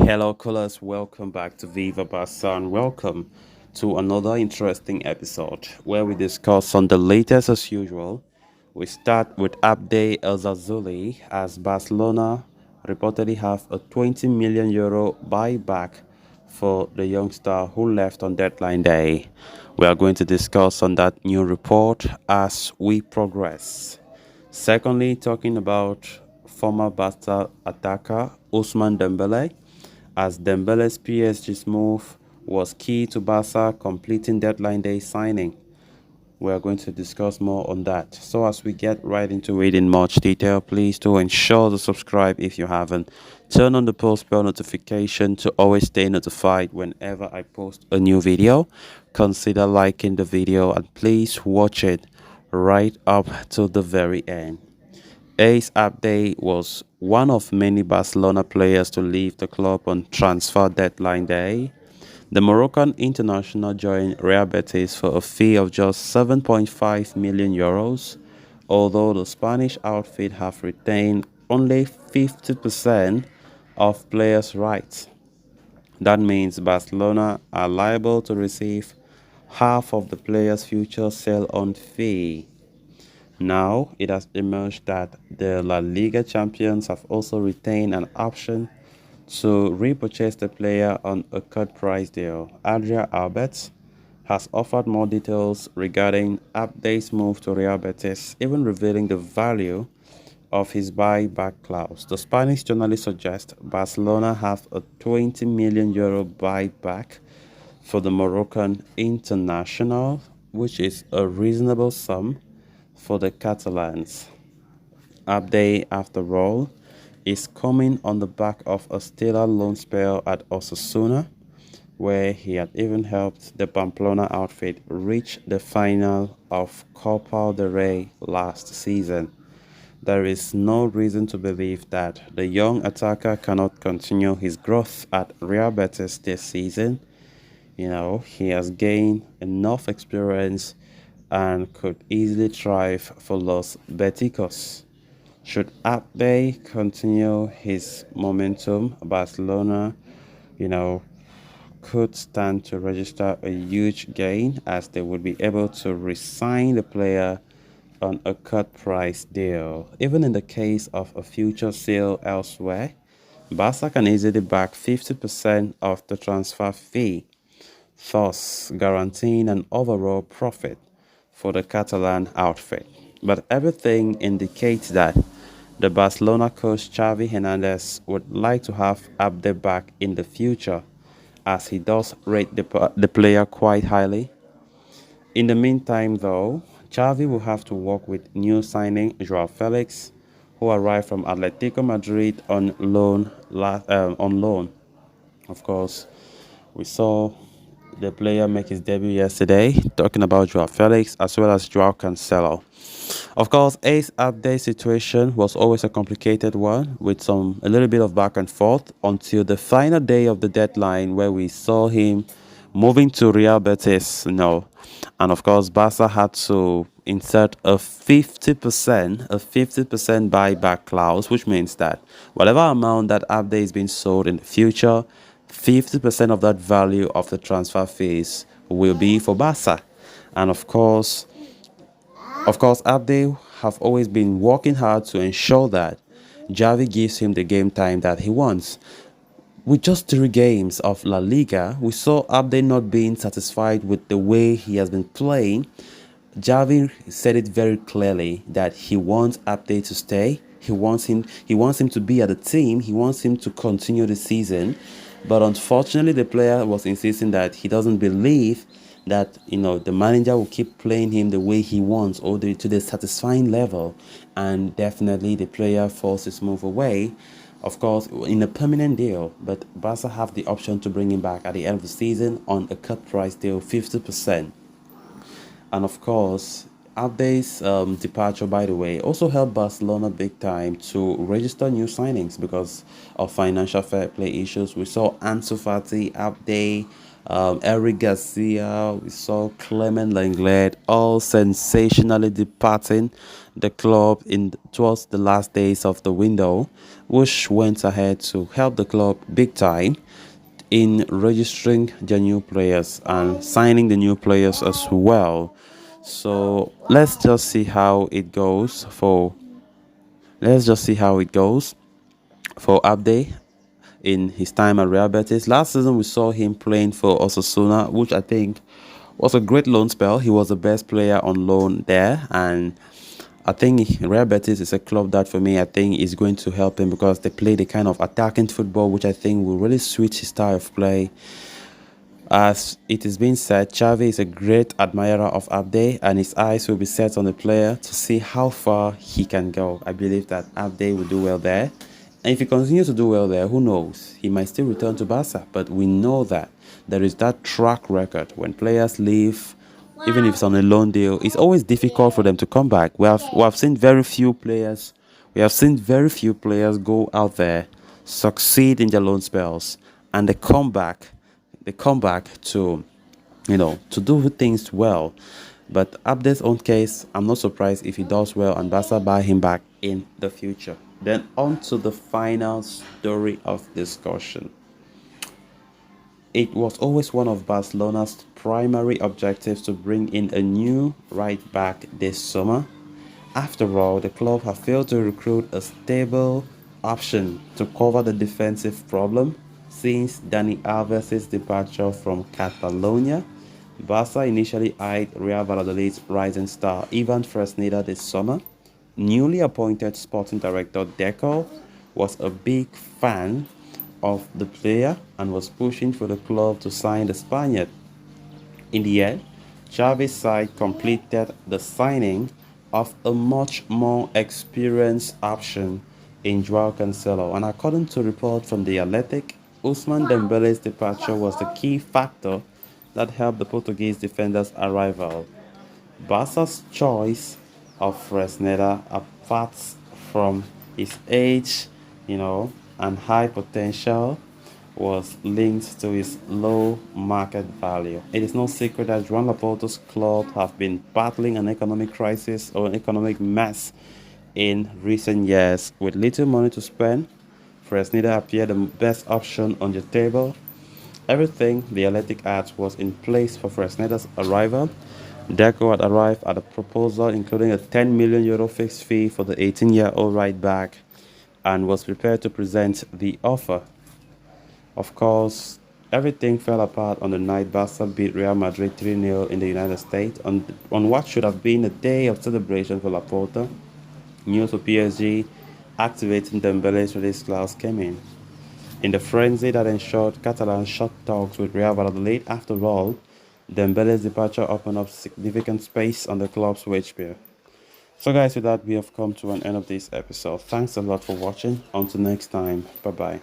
Hello, callers. Welcome back to Viva Barca and welcome to another interesting episode where we discuss on the latest as usual. We start with Abde El as Barcelona reportedly have a 20 million euro buyback for the youngster who left on deadline day. We are going to discuss on that new report as we progress. Secondly, talking about former Barca attacker Ousmane Dembele, as Dembele's PSG's move was key to Barca completing deadline day signing. We are going to discuss more on that. So as we get right into it in much detail, please do ensure to subscribe if you haven't. Turn on the post bell notification to always stay notified whenever I post a new video. Consider liking the video and please watch it right up to the very end. Ace Abde was one of many Barcelona players to leave the club on transfer deadline day. The Moroccan international joined Real Betis for a fee of just 7.5 million euros, although the Spanish outfit have retained only 50% of players' rights. That means Barcelona are liable to receive half of the player's future sale-on fee. Now, it has emerged that the La Liga champions have also retained an option to repurchase the player on a cut price deal. Adria Albert has offered more details regarding Abde's move to Real Betis, even revealing the value of his buyback clause. The Spanish journalist suggests Barcelona have a 20 million euro buyback for the Moroccan international, which is a reasonable sum for the Catalans. Abde, after all, is coming on the back of a stellar loan spell at Osasuna, where he had even helped the Pamplona outfit reach the final of Copa del Rey last season. There is no reason to believe that the young attacker cannot continue his growth at Real Betis this season. He has gained enough experience and could easily thrive for Los Beticos. Should Abde continue his momentum, Barcelona, you know, could stand to register a huge gain as they would be able to re-sign the player on a cut price deal. Even in the case of a future sale elsewhere, Barca can easily back 50% of the transfer fee, thus guaranteeing an overall profit for the Catalan outfit. But everything indicates that the Barcelona coach Xavi Hernandez would like to have Abde back in the future, as he does rate the player quite highly. In the meantime, though, Xavi will have to work with new signing Joao Felix, who arrived from Atletico Madrid on loan. Of course, we saw the player make his debut yesterday, talking about Joao Felix as well as Joao Cancelo. Of course, Ace Abde's situation was always a complicated one with a little bit of back and forth until the final day of the deadline where we saw him moving to Real Betis, and of course Barca had to insert a 50% buyback clause, which means that whatever amount that Abde is being sold in the future, 50% of that value of the transfer fees will be for Barca. And of course, Abde have always been working hard to ensure that Xavi gives him the game time that he wants. With just 3 games of La Liga, we saw Abde not being satisfied with the way he has been playing. Xavi said it very clearly that he wants Abde to stay. He wants him to be at the team. He wants him to continue the season. But unfortunately, the player was insisting that he doesn't believe that the manager will keep playing him the way he wants or to the satisfying level, and definitely the player forced his move away, of course, in a permanent deal. But Barca have the option to bring him back at the end of the season on a cut price deal, 50%. And of course, Abde's departure, by the way, also helped Barcelona big time to register new signings because of financial fair play issues. We saw Ansu Fati, Abde, Eric Garcia, we saw Clement Lenglet, all sensationally departing the club in towards the last days of the window, which went ahead to help the club big time in registering their new players and signing the new players as well. So let's just see how it goes for Abde in his time at Real Betis. Last season, we saw him playing for Osasuna, which I think was a great loan spell. He was the best player on loan there, and I think Real Betis is a club that, for me, I think is going to help him because they play the kind of attacking football, which I think will really switch his style of play. As it is being said, Xavi is a great admirer of Abde, and his eyes will be set on the player to see how far he can go. I believe that Abde will do well there. And if he continues to do well there, who knows? He might still return to Barca, but we know that there is that track record when players leave, even if it's on a loan deal, it's always difficult for them to come back. We have seen very few players. We have seen very few players go out there, succeed in their loan spells, and they come back to, to do things well. But Abde's own case, I'm not surprised if he does well and Barca buy him back in the future. Then on to the final story of discussion. It was always one of Barcelona's primary objectives to bring in a new right back this summer. After all, the club have failed to recruit a stable option to cover the defensive problem since Dani Alves' departure from Catalonia. Barca initially eyed Real Valladolid's rising star Ivan Fresneda this summer. Newly appointed sporting director Deco was a big fan of the player and was pushing for the club to sign the Spaniard. In the end, Xavi's side completed the signing of a much more experienced option in Joao Cancelo, and according to report from The Athletic, Ousmane Dembele's departure was the key factor that helped the Portuguese defender's arrival. Barca's choice of Fresneda, apart from his age, and high potential, was linked to his low market value. It is no secret that Joan Laporta's club have been battling an economic crisis or an economic mess in recent years. With little money to spend, Fresneda appeared the best option on the table. Everything the Athletic ads was in place for Fresneda's arrival. Deco had arrived at a proposal including a €10 million fixed fee for the 18-year-old right back and was prepared to present the offer. Of course, everything fell apart on the night Barca beat Real Madrid 3-0 in the United States on what should have been a day of celebration for Laporta. News of PSG activating Dembele's release clause came in. In the frenzy that ensured Catalan shut talks with Real Valladolid, after all, Dembele's departure opened up significant space on the club's wage bill. So guys, with that, we have come to an end of this episode. Thanks a lot for watching. Until next time, bye bye.